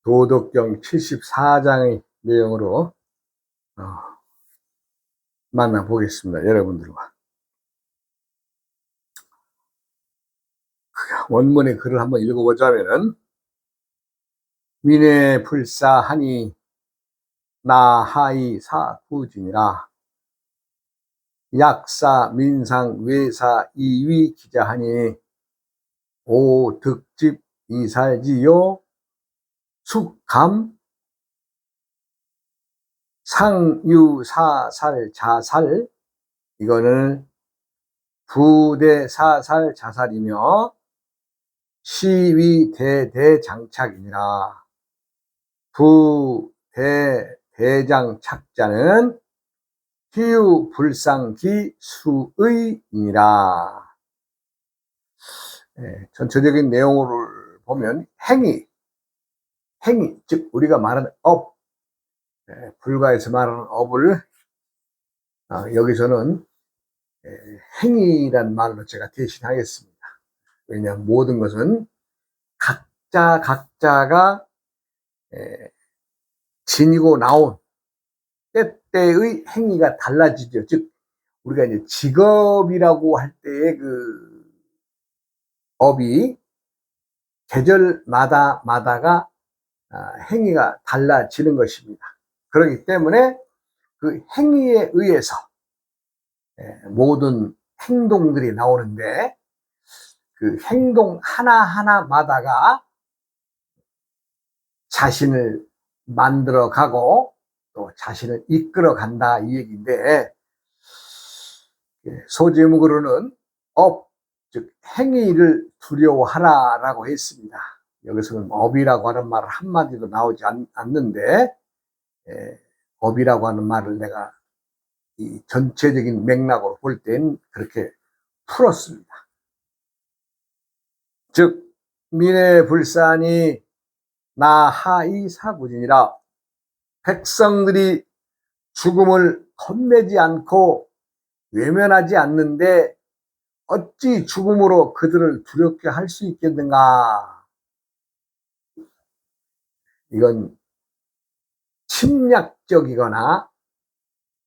도덕경 74장의 내용으로 만나보겠습니다. 여러분들과. 원문의 글을 한번 읽어보자면은, 민회불사하니 나하이 사구진이라 약사 민상 외사 이위 기자하니 오득집 이살지요 숙감 상유사살 자살, 이거는 부대사살 자살이며 시위대대장착이니라. 부대대장 희유불상기 수의이니라. 전체적인 내용을 보면 행위, 즉 우리가 말하는 업, 불가에서 말하는 업을 여기서는 행위란 말로 제가 대신하겠습니다. 왜냐하면 모든 것은 각자가 지니고 나온 때때의 행위가 달라지죠. 즉 우리가 이제 직업이라고 할 때의 그 업이 계절마다가 행위가 달라지는 것입니다. 그렇기 때문에 그 행위에 의해서 모든 행동들이 나오는데, 그 행동 하나하나마다가 자신을 만들어가고 또 자신을 이끌어간다, 이 얘기인데, 소제목으로는 업, 즉 행위를 두려워하라라고 했습니다. 여기서는 업이라고 하는 말 한마디도 나오지 않는데, 업이라고 하는 말을 내가 이 전체적인 맥락으로 볼 땐 그렇게 풀었습니다. 즉 민회불산이 나하이 사구진이라, 백성들이 죽음을 겁내지 않고 외면하지 않는데 어찌 죽음으로 그들을 두렵게 할 수 있겠는가. 이건 침략적이거나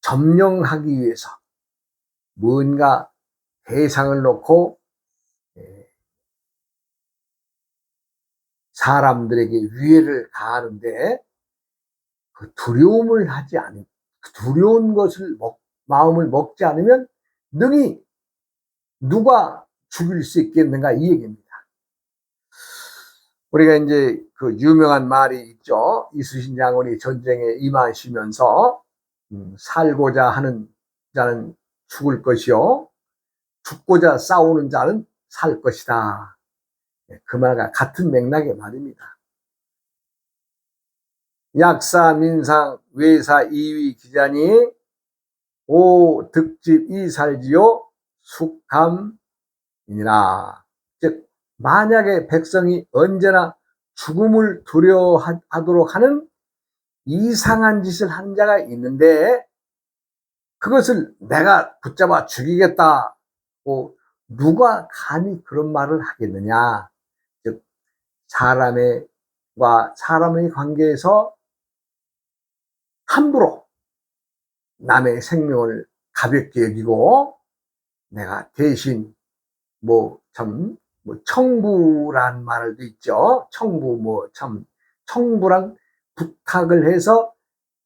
점령하기 위해서 뭔가 대상을 놓고 사람들에게 위해를 가하는데, 그 두려움을 하지 않은, 그 두려운 것을 마음을 먹지 않으면 능히 누가 죽일 수 있겠는가, 이 얘기입니다. 우리가 이제 그 유명한 말이 있죠. 이순신 장군이 전쟁에 임하시면서 살고자 하는 자는 죽을 것이요 죽고자 싸우는 자는 살 것이다. 그 말과 같은 맥락의 말입니다. 약사 민상 외사 이위 기자니 오 득집 이살지요 숙감이니라. 즉 만약에 백성이 언제나 죽음을 두려워하도록 하는 이상한 짓을 한 자가 있는데, 그것을 내가 붙잡아 죽이겠다고 누가 감히 그런 말을 하겠느냐. 즉 사람의 관계에서 함부로 남의 생명을 가볍게 여기고 내가 대신 청부란 말도 있죠. 청부란 부탁을 해서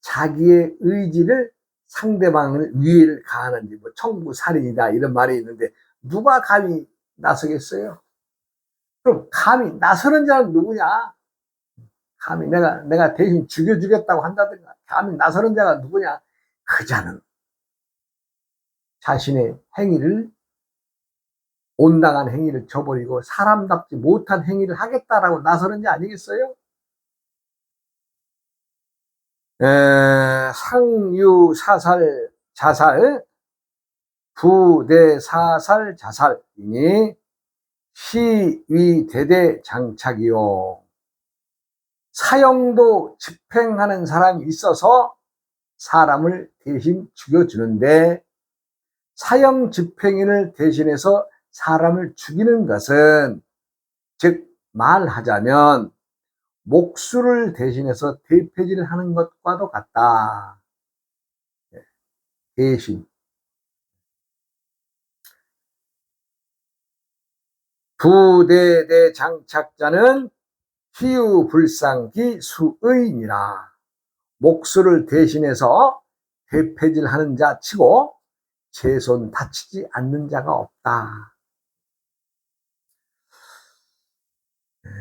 자기의 의지를 상대방을 위해를 가하는 청부살인이다, 이런 말이 있는데 누가 감히 나서겠어요? 그럼 감히 나서는 자는 누구냐? 감히 내가 대신 죽여주겠다고 한다든가 감히 나서는 자가 누구냐? 그 자는 자신의 행위를, 온당한 행위를 저버리고 사람답지 못한 행위를 하겠다라고 나서는 자 아니겠어요? 상유사살 자살, 부대사살 자살이니 시위대대장착이요. 사형도 집행하는 사람이 있어서 사람을 대신 죽여주는데, 사형 집행인을 대신해서 사람을 죽이는 것은, 즉 말하자면 목수를 대신해서 대패질을 하는 것과도 같다. 대신. 부대대 장착자는 희유불상기 수의니라. 목수를 대신해서 대패질하는 자 치고 제손 다치지 않는 자가 없다.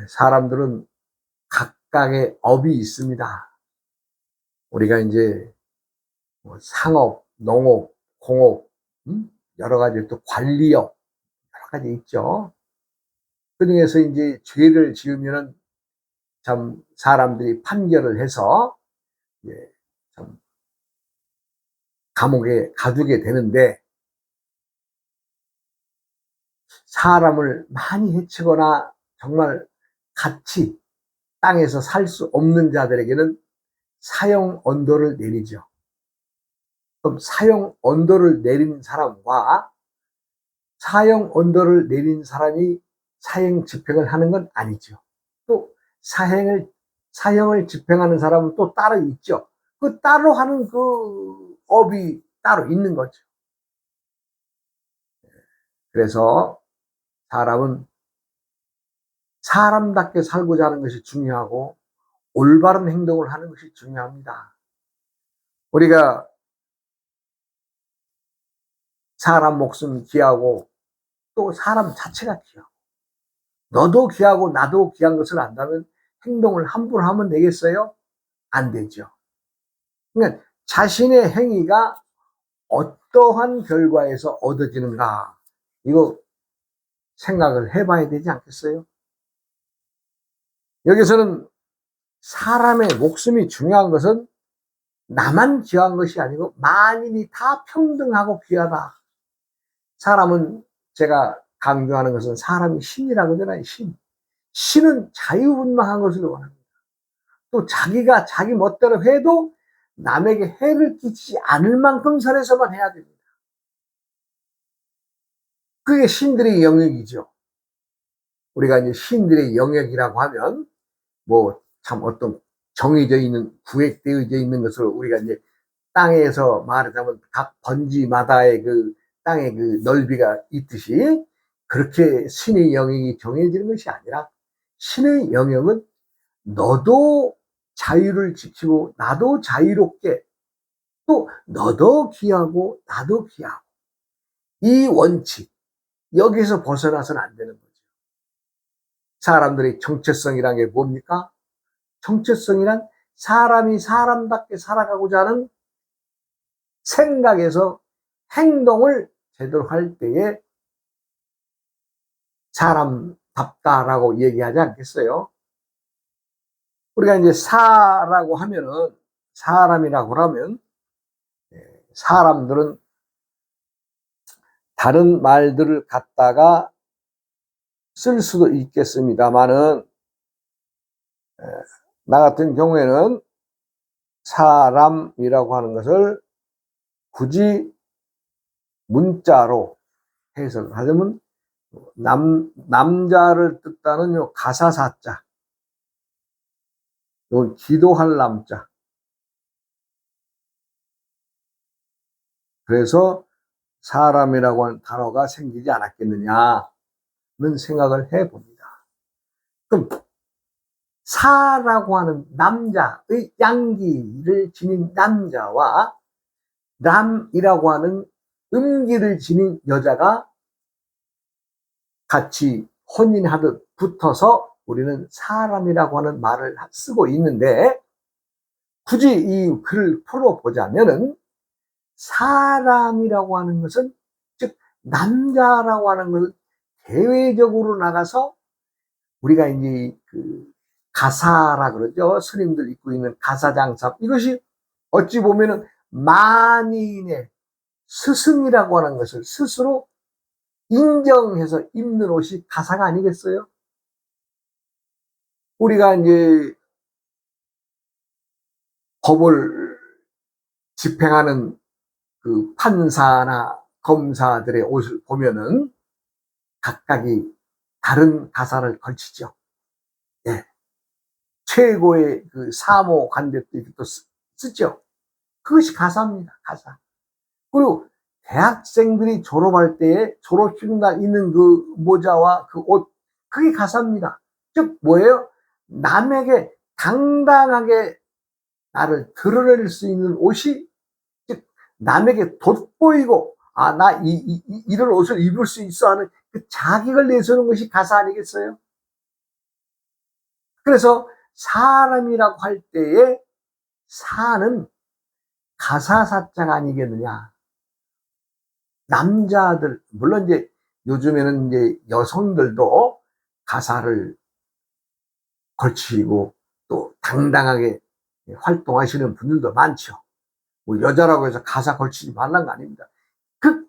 사람들은 각각의 업이 있습니다. 우리가 이제 상업, 농업, 공업, 여러 가지 또 관리업, 여러 가지 있죠. 그 중에서 이제 죄를 지으면은 참 사람들이 판결을 해서 참 감옥에 가두게 되는데, 사람을 많이 해치거나 정말 같이 땅에서 살 수 없는 자들에게는 사형 언도를 내리죠. 그럼 사형 언도를 내린 사람과 사형 언도를 내린 사람이 사형 집행을 하는 건 아니죠. 또 사형을 집행하는 사람은 또 따로 있죠. 그 따로 하는 그 업이 따로 있는 거죠. 그래서 사람은 사람답게 살고자 하는 것이 중요하고 올바른 행동을 하는 것이 중요합니다. 우리가 사람 목숨 귀하고 또 사람 자체가 귀하고, 너도 귀하고 나도 귀한 것을 안다면 행동을 함부로 하면 되겠어요? 안 되죠. 그러니까 자신의 행위가 어떠한 결과에서 얻어지는가, 이거 생각을 해봐야 되지 않겠어요? 여기서는 사람의 목숨이 중요한 것은 나만 귀한 것이 아니고 만인이 다 평등하고 귀하다. 사람은, 제가 강조하는 것은 사람이 신이라고 하잖아요. 신은 자유분방한 것을 원합니다. 또 자기가 자기 멋대로 해도 남에게 해를 끼치지 않을 만큼 선에서만 해야 됩니다. 그게 신들의 영역이죠. 우리가 이제 신들의 영역이라고 하면 참 어떤 정해져 있는, 구획되어져 있는 것을 우리가 이제 땅에서 말하자면 각 번지마다의 그 땅의 그 넓이가 있듯이, 그렇게 신의 영역이 정해지는 것이 아니라, 신의 영역은 너도 자유를 지키고 나도 자유롭게, 또 너도 귀하고 나도 귀하고, 이 원칙, 여기서 벗어나서는 안 되는 거죠. 사람들의 정체성이란 게 뭡니까? 정체성이란 사람이 사람답게 살아가고자 하는 생각에서 행동을 제대로 할 때에 사람답다라고 얘기하지 않겠어요? 우리가 이제 사라고 하면은, 사람이라고 하면, 사람들은 다른 말들을 갖다가 쓸 수도 있겠습니다만은, 나 같은 경우에는 사람이라고 하는 것을 굳이 문자로 해석을 하자면, 남자를 뜻하는 요 가사사자, 요 기도할 남자, 그래서 사람이라고 하는 단어가 생기지 않았겠느냐는 생각을 해봅니다. 그럼 사라고 하는 남자의 양기를 지닌 남자와 남이라고 하는 음기를 지닌 여자가 같이 혼인하듯 붙어서 우리는 사람이라고 하는 말을 쓰고 있는데, 굳이 이 글을 풀어보자면은, 사람이라고 하는 것은, 즉 남자라고 하는 것은 대외적으로 나가서, 우리가 이제 그 가사라 그러죠. 스님들 입고 있는 가사장삽, 이것이 어찌 보면은 만인의 스승이라고 하는 것을 스스로 인정해서 입는 옷이 가사가 아니겠어요? 우리가 이제 법을 집행하는 그 판사나 검사들의 옷을 보면은 각각이 다른 가사를 걸치죠. 예. 최고의 그 사모 간대도 이렇게 또 쓰죠. 그것이 가사입니다. 가사. 그리고 대학생들이 졸업할 때에 졸업식 날 입는 그 모자와 그 옷, 그게 가사입니다. 즉 뭐예요? 남에게 당당하게 나를 드러낼 수 있는 옷이, 즉 남에게 돋보이고 나 이런 옷을 입을 수 있어 하는 그 자격을 내세우는 것이 가사 아니겠어요? 그래서 사람이라고 할 때에 사는 가사사자가 아니겠느냐. 남자들, 물론 이제 요즘에는 이제 여성들도 가사를 걸치고 또 당당하게 활동하시는 분들도 많죠. 뭐 여자라고 해서 가사 걸치지 말란 거 아닙니다. 그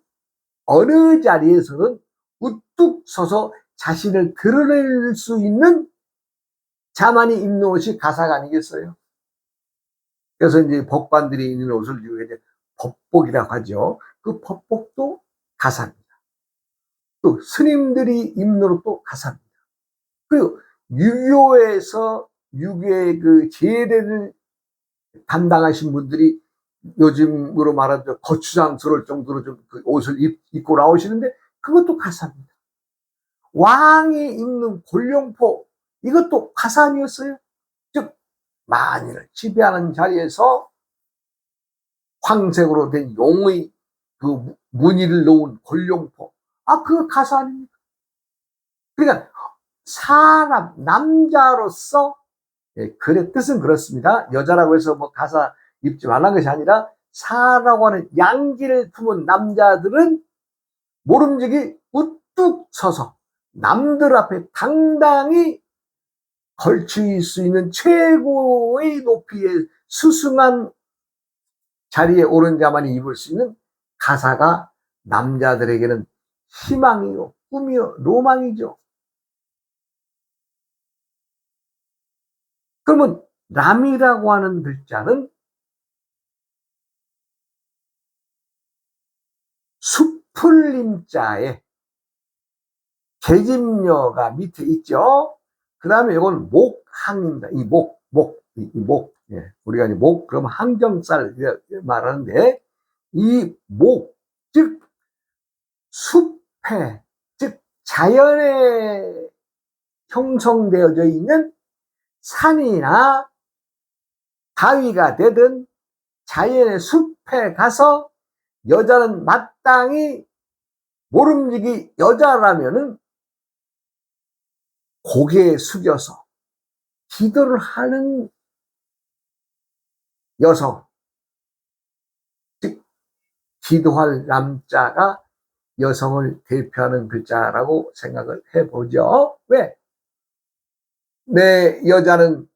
어느 자리에서는 우뚝 서서 자신을 드러낼 수 있는 자만이 입는 옷이 가사가 아니겠어요? 그래서 이제 법관들이 입는 옷을 이제 법복이라고 하죠. 그 법복도 가사입니다. 또 스님들이 입는 옷도 가사입니다. 그리고 유교에서 유교의 그 제례를 담당하신 분들이 요즘으로 말하면 거추장스러울 정도로 좀 그 옷을 입고 나오시는데 그것도 가사입니다. 왕이 입는 골룡포, 이것도 가사 아니었어요? 즉 만인을 지배하는 자리에서 황색으로 된 용의 그 무늬를 놓은 골룡포, 그거 가사 아닙니까? 그러니까 사람, 남자로서, 글의 뜻은 그렇습니다. 여자라고 해서 뭐 가사 입지 말라는 것이 아니라 사라고 하는 양기를 품은 남자들은 모름지기 우뚝 서서 남들 앞에 당당히 걸칠 수 있는 최고의 높이의 스승한 자리에 오른 자만이 입을 수 있는 가사가 남자들에게는 희망이요, 꿈이요, 로망이죠. 그러면 남이라고 하는 글자는 수풀림자에 계집녀가 밑에 있죠. 그 다음에 이건 목항입니다. 이 목. 예. 우리가 이제 목, 그럼 항정살 말하는데, 이 목, 즉, 숲에, 즉, 자연에 형성되어져 있는 산이나 바위가 되든 자연의 숲에 가서 여자는 마땅히 모름지기 여자라면은 고개 숙여서 기도를 하는 여성, 즉 기도할 남자가 여성을 대표하는 글자라고 생각을 해보죠. 왜? 내 여자는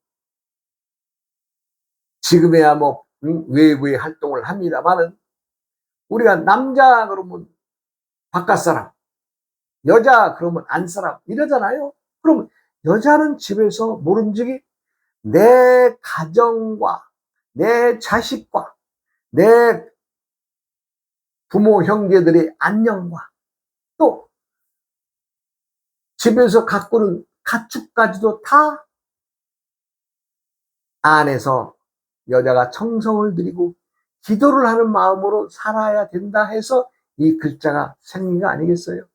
지금에야 뭐 외부의 활동을 합니다만은 우리가 남자 그러면 바깥 사람, 여자 그러면 안 사람 이러잖아요. 그러면 여자는 집에서 모름지기 내 가정과 내 자식과 내 부모 형제들의 안녕과 또 집에서 가꾸는 가축까지도 다 안에서 여자가 청성을 드리고 기도를 하는 마음으로 살아야 된다 해서 이 글자가 생긴 거 아니겠어요?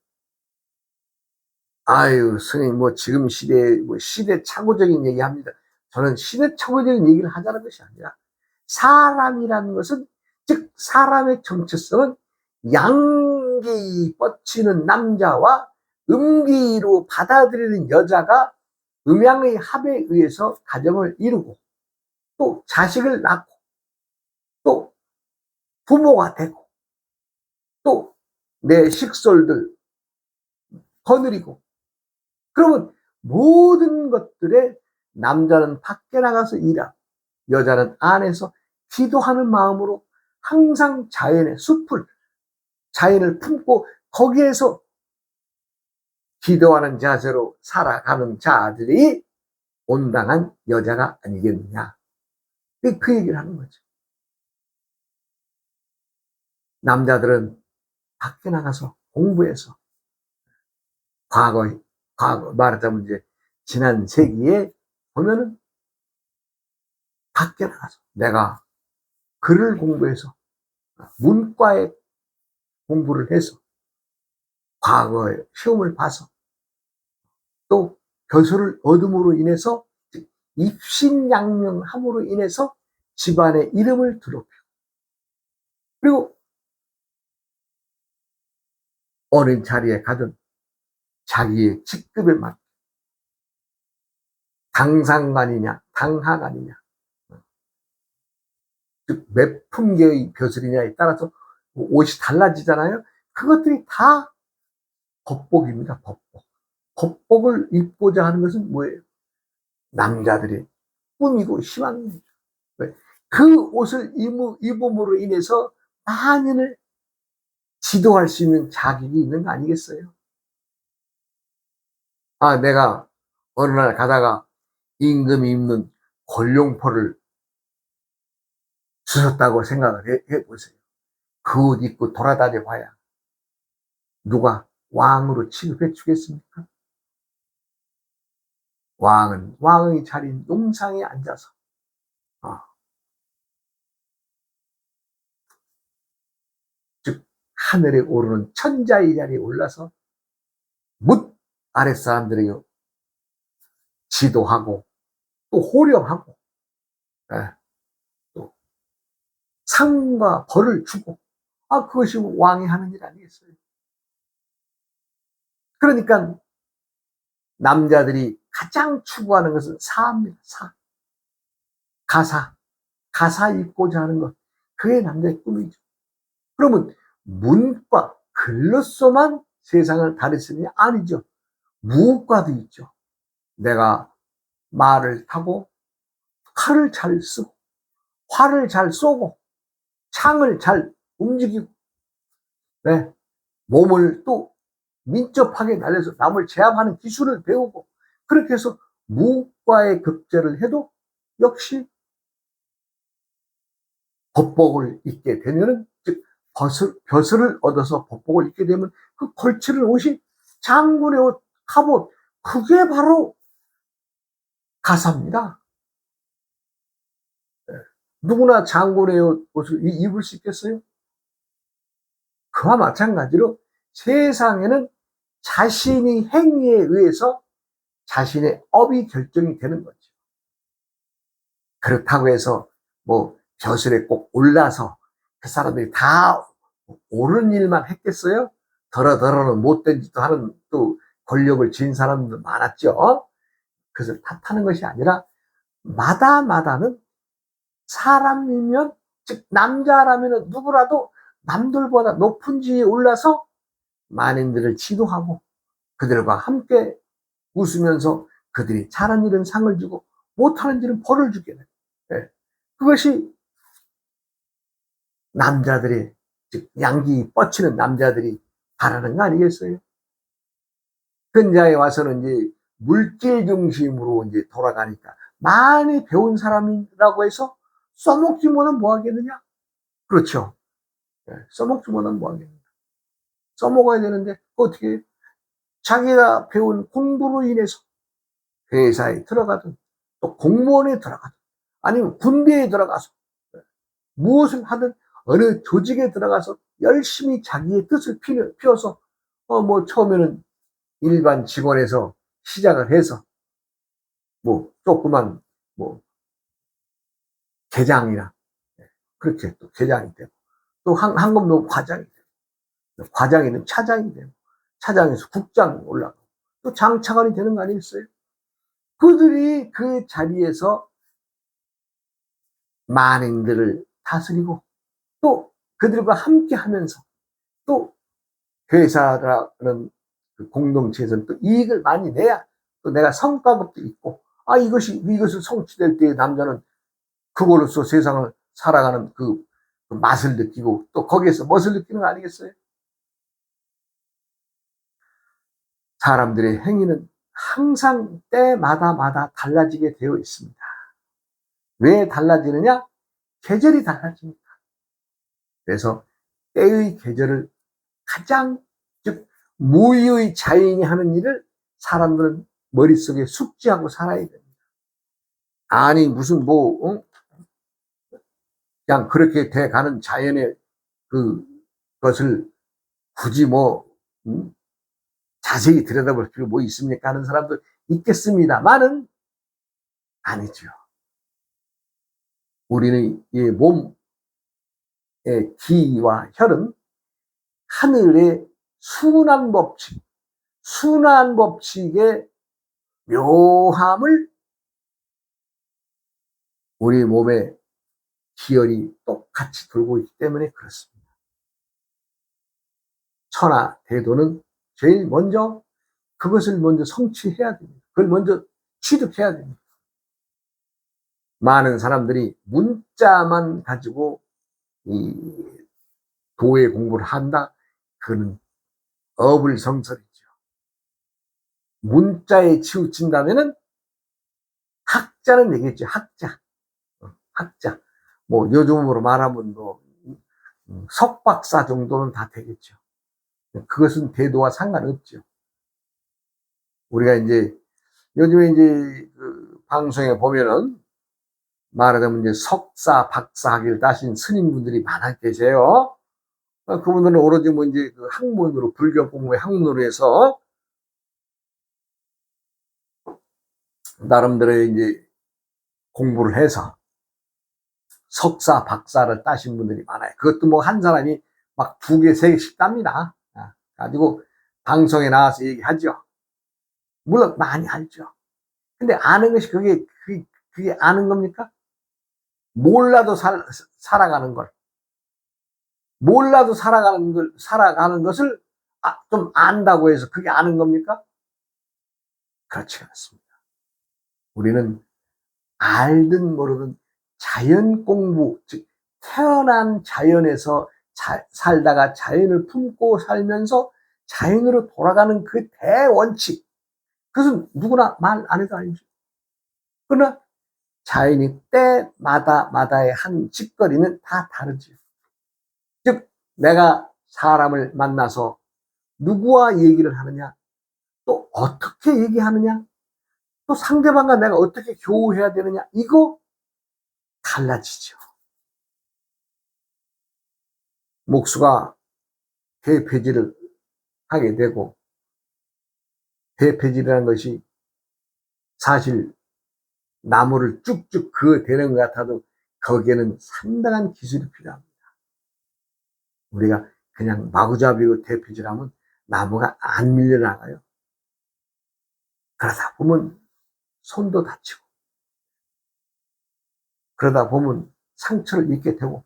아유, 스님, 뭐 지금 시대에 뭐 시대착오적인 얘기 합니다. 저는 시대착오적인 얘기를 하자는 것이 아니라 사람이라는 것은, 즉 사람의 정체성은 양기 뻗치는 남자와 음기로 받아들이는 여자가 음양의 합에 의해서 가정을 이루고 또 자식을 낳고 또 부모가 되고 또 내 식솔들 거느리고, 그러면 모든 것들에 남자는 밖에 나가서 일하고 여자는 안에서 기도하는 마음으로 항상 자연의 숲을, 자연을 품고 거기에서 기도하는 자세로 살아가는 자들이 온당한 여자가 아니겠느냐. 그 얘기를 하는 거죠. 남자들은 밖에 나가서 공부해서 과거 말하자면 이제 지난 세기에 보면은 밖에 나가서 내가 글을 공부해서 문과에 공부를 해서 과거에 시험을 봐서 또 교수를 얻음으로 인해서 입신양명함으로 인해서 집안의 이름을 드높이고 그리고 어느 자리에 가든 자기의 직급에 맞게 당상관이냐 당하관이냐 즉 몇 품계의 벼슬이냐에 따라서 옷이 달라지잖아요. 그것들이 다 법복입니다. 법복. 법복을 입고자 하는 것은 뭐예요? 남자들의 꿈이고 희망입니다. 그 옷을 입음으로 인해서 만인을 지도할 수 있는 자격이 있는 거 아니겠어요? 아, 내가 어느 날 가다가 임금이 입는 권룡포를 주셨다고 생각을 해보세요. 그 옷 입고 돌아다녀 봐야 누가 왕으로 취급해 주겠습니까? 왕은 왕의 자리인 용상에 앉아서 즉 하늘에 오르는 천자의 자리에 올라서 뭇 아랫사람들에게 지도하고 또 호령하고 또 상과 벌을 주고 그것이 왕이 하는 일 아니겠어요? 그러니까 남자들이 가장 추구하는 것은 사입니다. 사. 가사 입고자 하는 것. 그게 남자의 꿈이죠. 그러면 문과 글로서만 세상을 다루시는 게 아니죠. 무과도 있죠. 내가 말을 타고 칼을 잘 쓰고 활을 잘 쏘고 창을 잘 움직이고 네. 몸을 또 민첩하게 날려서 남을 제압하는 기술을 배우고 그렇게 해서 무과에 급제를 해도 역시 법복을 입게 되면은 즉 벼슬을 얻어서 법복을 입게 되면 그 걸치는 옷이 장군의 옷, 갑옷 그게 바로 가사입니다. 누구나 장군의 옷을 입을 수 있겠어요? 그와 마찬가지로 세상에는 자신이 행위에 의해서 자신의 업이 결정이 되는 거죠. 그렇다고 해서 뭐 벼슬에 꼭 올라서 그 사람들이 다 옳은 일만 했겠어요? 더러더러는 못된 짓도 하는 또 권력을 쥔 사람도 많았죠. 그것을 탓하는 것이 아니라 마다마다는 사람이면 즉 남자라면 누구라도 남들보다 높은 지위에 올라서 만인들을 지도하고 그들과 함께 웃으면서 그들이 잘한 일은 상을 주고 못하는 일은 벌을 주게 돼요. 네. 그것이 남자들이 즉 양기 뻗치는 남자들이 바라는 거 아니겠어요? 현자에 와서는 이제 물질 중심으로 이제 돌아가니까 많이 배운 사람이라고 해서 써먹지 못하면 뭐 하겠느냐? 그렇죠. 네. 써먹지 못하면 뭐 하겠느냐? 써먹어야 되는데 어떻게 해요? 자기가 배운 공부로 인해서 회사에 들어가든 또 공무원에 들어가든 아니면 군대에 들어가서 무엇을 하든 어느 조직에 들어가서 열심히 자기의 뜻을 피워서 뭐 처음에는 일반 직원에서 시작을 해서 뭐 조그만 뭐 계장이나 그렇게 또 계장이 되고 또 한금도 과장이 되고 과장이면 차장이 되고 차장에서 국장 올라가고 또 장차관이 되는 거 아니겠어요? 그들이 그 자리에서 만인들을 다스리고 또 그들과 함께 하면서 또 회사라는 그 공동체에서는 또 이익을 많이 내야 또 내가 성과급도 있고 이것을 성취될 때 남자는 그걸로써 세상을 살아가는 그 맛을 느끼고 또 거기에서 멋을 느끼는 거 아니겠어요? 사람들의 행위는 항상 때마다 달라지게 되어 있습니다. 왜 달라지느냐? 계절이 달라집니다. 그래서 때의 계절을 가장 즉 무의의 자연이 하는 일을 사람들은 머릿속에 숙지하고 살아야 됩니다. 아니 무슨 그냥 그렇게 돼가는 자연의 그것을 굳이 자세히 들여다볼 필요 뭐 있습니까 하는 사람도 있겠습니다만은 아니죠. 우리는 이 몸의 기와 혈은 하늘의 순환 법칙의 묘함을 우리 몸의 기혈이 똑같이 돌고 있기 때문에 그렇습니다. 천하 대도는 제일 먼저 그것을 먼저 성취해야 됩니다. 그걸 먼저 취득해야 됩니다. 많은 사람들이 문자만 가지고 이 도의 공부를 한다. 그는 어불성설이죠. 문자에 치우친다면은 학자는 되겠죠. 학자. 뭐 요즘으로 말하면 석박사 정도는 다 되겠죠. 그것은 대도와 상관없죠. 우리가 이제 요즘에 이제 그 방송에 보면은 말하자면 이제 석사, 박사 학위를 따신 스님분들이 많아 계세요. 그분들은 오로지 뭐 이제 그 학문으로, 불교 공부의 학문으로 해서 나름대로 이제 공부를 해서 석사, 박사를 따신 분들이 많아요. 그것도 뭐 한 사람이 막 2개, 3개씩 땁니다. 가지고 방송에 나와서 얘기하죠. 물론 많이 알죠. 근데 아는 것이 그게 아는 겁니까? 몰라도 살아가는 걸. 몰라도 살아가는 것을 좀 안다고 해서 그게 아는 겁니까? 그렇지 않습니다. 우리는 알든 모르든 자연 공부, 즉 태어난 자연에서 살다가 자연을 품고 살면서 자연으로 돌아가는 그 대원칙, 그것은 누구나 말 안 해도 알죠. 그러나 자연이 때마다의 한 짓거리는 다 다르죠. 즉 내가 사람을 만나서 누구와 얘기를 하느냐, 또 어떻게 얘기하느냐, 또 상대방과 내가 어떻게 교우해야 되느냐, 이거 달라지죠. 목수가 대폐질을 하게 되고, 대폐질이라는 것이 사실 나무를 쭉쭉 그어대는 것 같아도 거기에는 상당한 기술이 필요합니다. 우리가 그냥 마구잡이로 대폐질하면 나무가 안 밀려나가요. 그러다 보면 손도 다치고, 그러다 보면 상처를 입게 되고,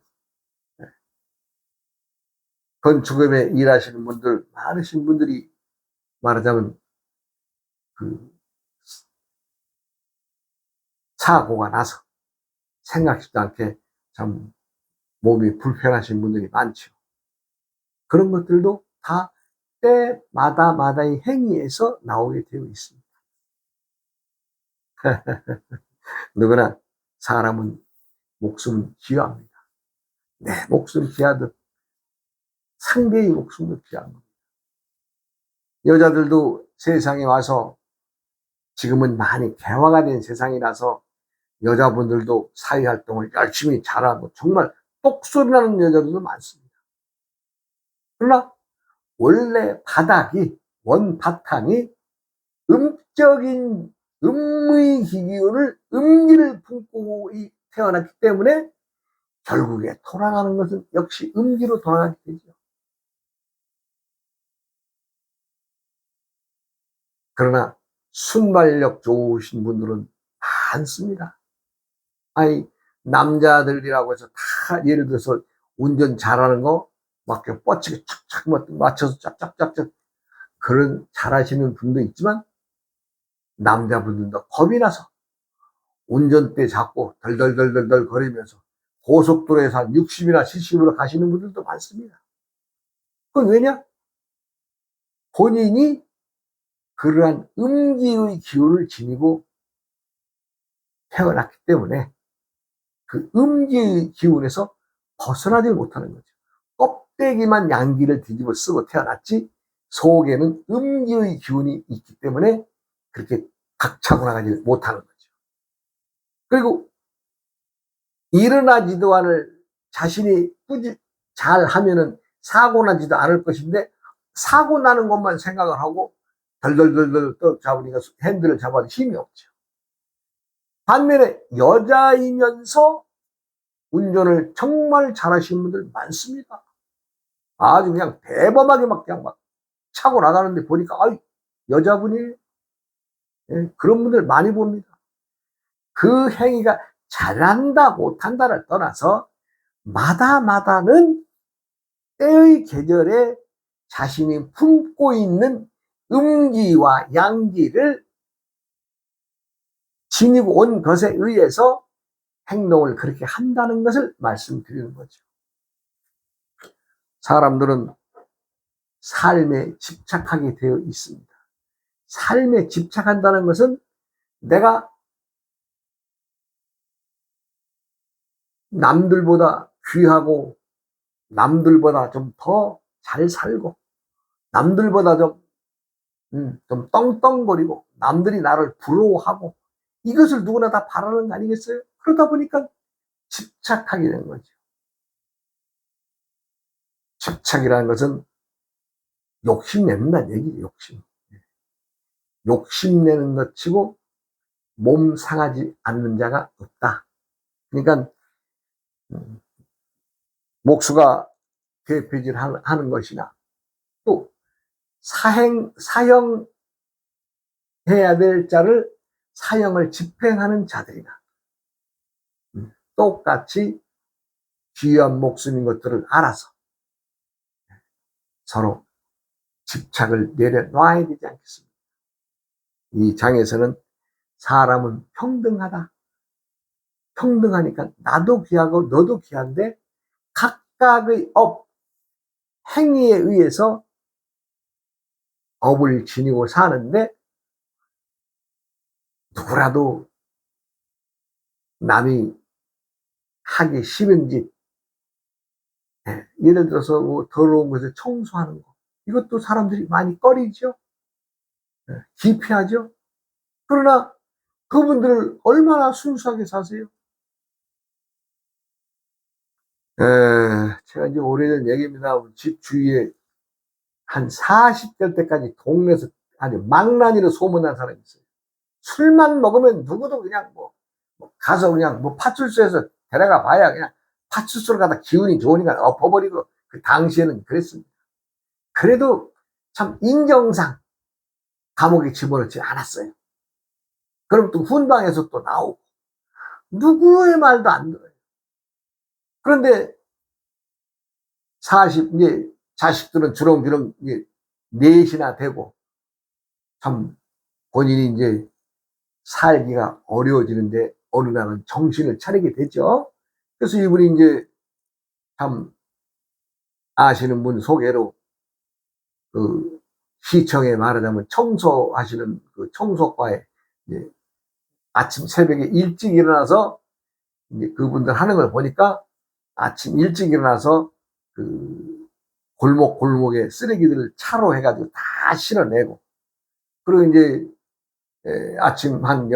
건축업에 일하시는 분들, 많으신 분들이 말하자면 그 사고가 나서 생각지도 않게 참 몸이 불편하신 분들이 많죠. 그런 것들도 다 때마다의 행위에서 나오게 되어 있습니다. 누구나 사람은 목숨은 귀합니다. 내 목숨 귀하듯 상대의 목숨도 귀한 겁니다. 여자들도 세상에 와서 지금은 많이 개화가 된 세상이라서 여자분들도 사회활동을 열심히 잘하고 정말 똑소리 나는 여자들도 많습니다. 그러나 원래 원바탕이 음의 기운을, 음기를 품고 태어났기 때문에 결국에 돌아가는 것은 역시 음기로 돌아가게 되죠. 그러나 순발력 좋으신 분들은 많습니다. 남자들이라고 해서 다 예를 들어서 운전 잘하는 거 막 뻗치게 착착 맞춰서 짝짝짝짝 그런 잘하시는 분도 있지만 남자분들도 겁이 나서 운전대 잡고 덜덜덜덜 거리면서 고속도로에서 한 60이나 70으로 가시는 분들도 많습니다. 그건 왜냐? 본인이 그러한 음기의 기운을 지니고 태어났기 때문에 그 음기의 기운에서 벗어나지 못하는 거죠. 껍데기만 양기를 뒤집어 쓰고 태어났지 속에는 음기의 기운이 있기 때문에 그렇게 박차고 나가지 못하는 거죠. 그리고 일어나지도 않을 자신이 잘 하면은 사고 나지도 않을 것인데, 사고 나는 것만 생각을 하고 덜덜덜덜 또 잡으니까 핸들을 잡아도 힘이 없죠. 반면에 여자이면서 운전을 정말 잘하시는 분들 많습니다. 아주 그냥 대범하게 막 그냥 막 차고 나가는데 보니까 아이 여자분이, 예, 그런 분들 많이 봅니다. 그 행위가 잘한다 못한다를 떠나서 마다마다는 때의 계절에 자신이 품고 있는 음기와 양기를 지니고 온 것에 의해서 행동을 그렇게 한다는 것을 말씀드리는 거죠. 사람들은 삶에 집착하게 되어 있습니다. 삶에 집착한다는 것은 내가 남들보다 귀하고, 남들보다 좀 더 잘 살고, 남들보다 좀 떵떵거리고, 남들이 나를 부러워하고, 이것을 누구나 다 바라는 거 아니겠어요? 그러다 보니까 집착하게 되는 거죠. 집착이라는 것은 욕심낸다는 얘기죠, 욕심. 욕심내는 것 치고 몸 상하지 않는 자가 없다. 그러니까 목수가 대표질 하는 것이나, 또 사형해야 될 자를 사형을 집행하는 자들이나 똑같이 귀한 목숨인 것들을 알아서 서로 집착을 내려놔야 되지 않겠습니까? 이 장에서는 사람은 평등하다. 평등하니까 나도 귀하고 너도 귀한데 각각의 행위에 의해서 업을 지니고 사는데, 누구라도 남이 하기 싫은 짓, 예를 들어서 뭐 더러운 것을 청소하는 거, 이것도 사람들이 많이 꺼리죠. 기피하죠. 그러나 그분들을 얼마나 순수하게 사세요? 제가 이제 오래전 얘기입니다. 집 주위에 한 40대 때까지 동네에서 아주 망나니로 소문난 사람이 있어요. 술만 먹으면 누구도 그냥 가서 그냥 파출소에서 데려가 봐야 그냥 파출소를 가다 기운이 좋으니까 엎어버리고, 그 당시에는 그랬습니다. 그래도 참 인정상 감옥에 집어넣지 않았어요. 그럼 또 훈방에서 또 나오고, 누구의 말도 안 들어요. 그런데 이제 자식들은 주렁주렁 이제 넷이나 되고, 참 본인이 이제 살기가 어려워지는데 어느 날은 정신을 차리게 되죠. 그래서 이분이 이제 참 아시는 분 소개로 그 시청에 말하자면 청소하시는 그 청소과에 이제 아침 새벽에 일찍 일어나서 이제 그분들 하는 걸 보니까, 아침 일찍 일어나서 그 골목에 쓰레기들을 차로 해가지고 다 실어내고, 그리고 이제 아침 한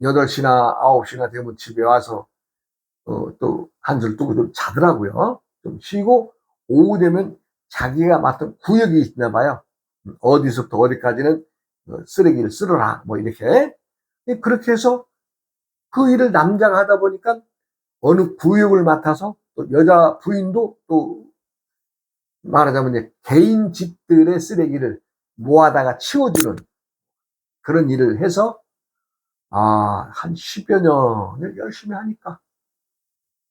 8시나 9시나 되면 집에 와서 또 한술 뜨고 좀 자더라고요. 좀 쉬고 오후 되면 자기가 맡은 구역이 있나 봐요. 어디서부터 어디까지는 쓰레기를 쓸어라 뭐 이렇게. 그렇게 해서 그 일을 남자가 하다 보니까 어느 구역을 맡아서 또 여자 부인도 또 말하자면 이제 개인 집들의 쓰레기를 모아다가 치워주는 그런 일을 해서, 한 10여 년을 열심히 하니까,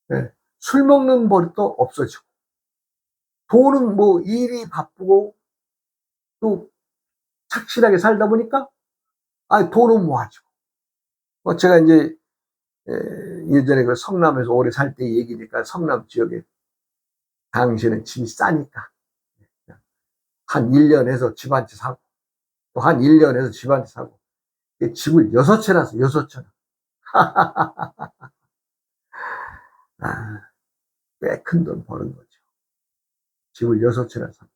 네, 술 먹는 버릇도 없어지고, 돈은 일이 바쁘고 또 착실하게 살다 보니까 돈은 모아지고. 제가 이제 예전에 그 성남에서 오래 살 때 얘기니까, 성남 지역에 당시에는 집이 싸니까 한 1년 해서 집 한 채 사고, 또 한 1년 해서 집 한 채 사고, 집을 6채 놨어, 6채나. 꽤 큰 돈 버는 거죠. 집을 6채나 사고.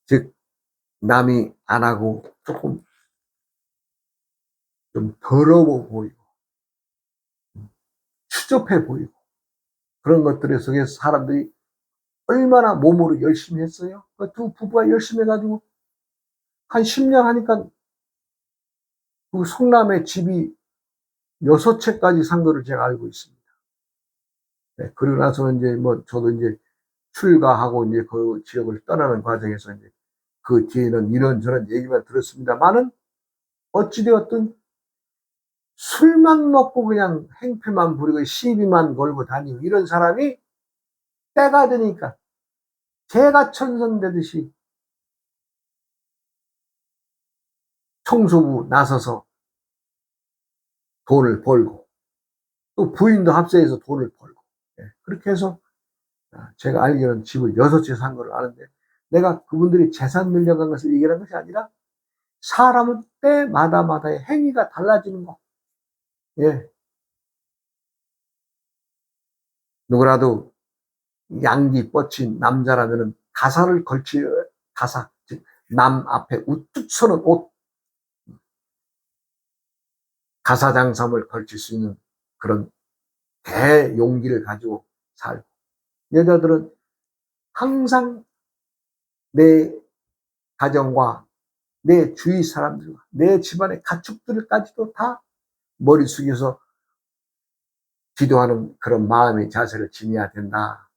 즉, 남이 안 하고 조금 좀 더러워 보이고, 추접해 보이고, 그런 것들 속에서 사람들이 얼마나 몸으로 열심히 했어요. 그 두 부부가 열심히 해가지고 한 10년 하니까 그 성남에 집이 6채까지 산 거를 제가 알고 있습니다. 네, 그러고 나서는 이제 뭐 저도 이제 출가하고 이제 그 지역을 떠나는 과정에서 이제 그 뒤에는 이런저런 얘기만 들었습니다만은 어찌되었든 술만 먹고 그냥 행패만 부리고 시비만 걸고 다니고 이런 사람이 때가 되니까 개가 천선되듯이 청소부 나서서 돈을 벌고 또 부인도 합세해서 돈을 벌고, 예, 그렇게 해서 제가 알기로는 집을 6채 산 걸 아는데, 내가 그분들이 재산 늘려간 것을 얘기하는 것이 아니라 사람은 때마다마다의 행위가 달라지는 거. 예. 누구라도 양기 뻗친 남자라면은 가사를 걸치, 가사, 즉, 남 앞에 우뚝 서는 옷, 가사장삼을 걸칠 수 있는 그런 대용기를 가지고 살고, 여자들은 항상 내 가정과 내 주위 사람들과 내 집안의 가축들까지도 다 머리 숙여서 기도하는 그런 마음의 자세를 지녀야 된다.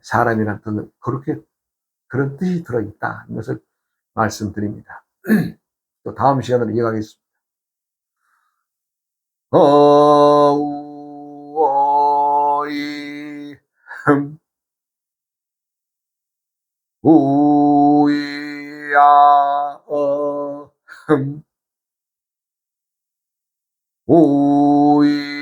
사람이란 뜻은 그렇게 그런 뜻이 들어있다. 이것을 말씀드립니다. 또 다음 시간으로 이어가겠습니다. 어우어이 우이야 우이야